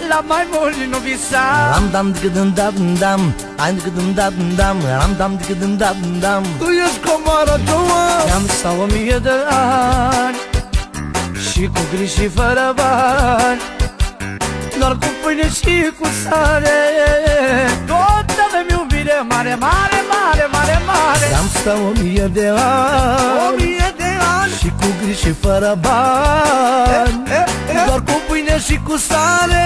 La mai mult nu visa. Tu ești comoara două. Am stau 1000 de ani și cu griji și fără bani, doar cu pâine și cu sare. Tot avem iubire mare, mare, mare, mare, mare. Am stau 1000 de ani, 1000 de ani și cu griji și fără bani, doar cu pâine și cu sare.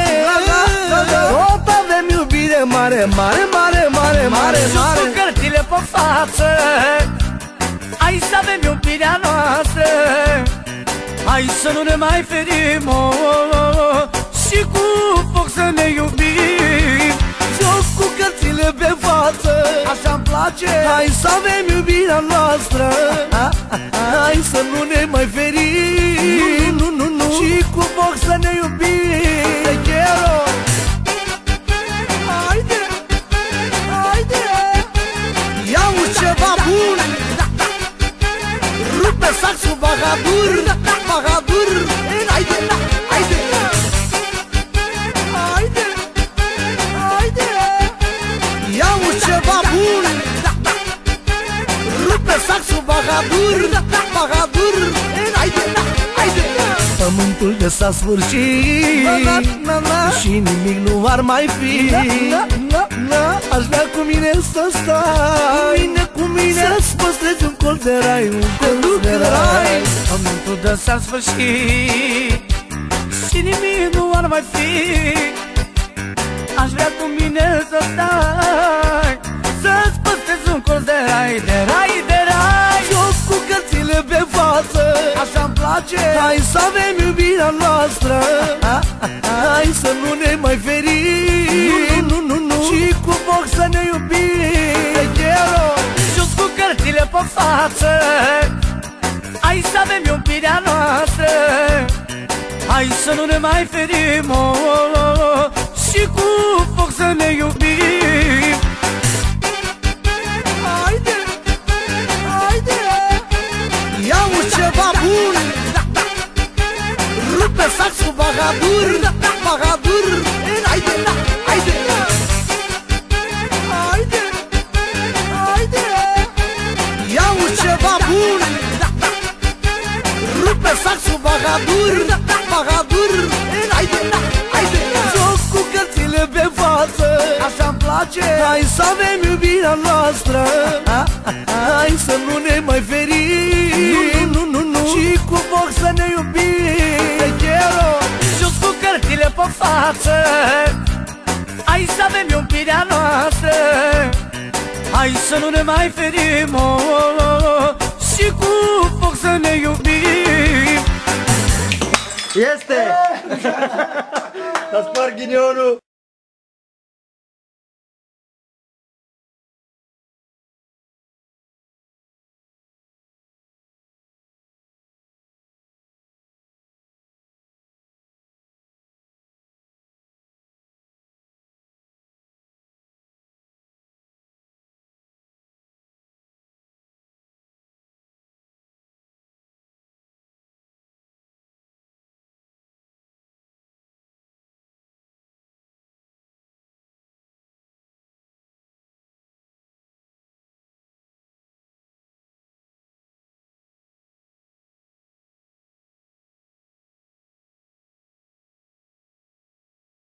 Tot avem iubire mare, mare, mare, mare, mare, mare. Cu cărțile pe față, hai să avem iubirea noastră. Hai să nu ne mai ferim, și cu foc să ne iubim. Joc cu cărțile pe față, așa-mi place. hai să avem iubirea noastră. Hai să nu ne mai ferim, și cu foc să ne iubim. Te quiero. Haide, haide, Ia-u ceva bun, rupe saxul Bahadur, Bahadur. haide, haide, haide, haide. Ia-u ceva bun, rupe saxul Bahadur, Bahadur. Haide, haide. Pământul de s-a sfârșit și nimic nu ar mai fi. Aș vrea cu mine să stai, cu mine să-ți păstrezi un colț de rai, un colț de rai. Pământul de s-a sfârșit și nimic nu ar mai fi. Aș vrea cu mine să stai, să-ți păstrezi un colț de rai, de rai, de rai. Joc cu cărțile pe față, așa-mi place. hai să avem iubirea noastră. Hai să nu ne mai ferim, și cu foc să ne iubim. Te quiero. Jos cu cărțile pe față, hai să avem iubirea noastră. Hai să nu ne mai ferim, și cu foc să ne iubim. Haide, haide, Ia-u ceva bun, rupe saxul Bahadur, Bahadur. haide, haide, haide, haide. Ia-u ceva bun, rupe saxul Bahadur, Bahadur. Haide, haide, Joc cu cărțile pe față, așa-mi place. hai să avem iubirea noastră. Hai să nu ne mai ferim, și cu foc să ne iubim. Te quiero. Jos cu cărțile pe față, hai să avem iubirea noastră. Hai să nu ne mai ferim, și cu foc să ne iubim. Este! Să spar ghinionul!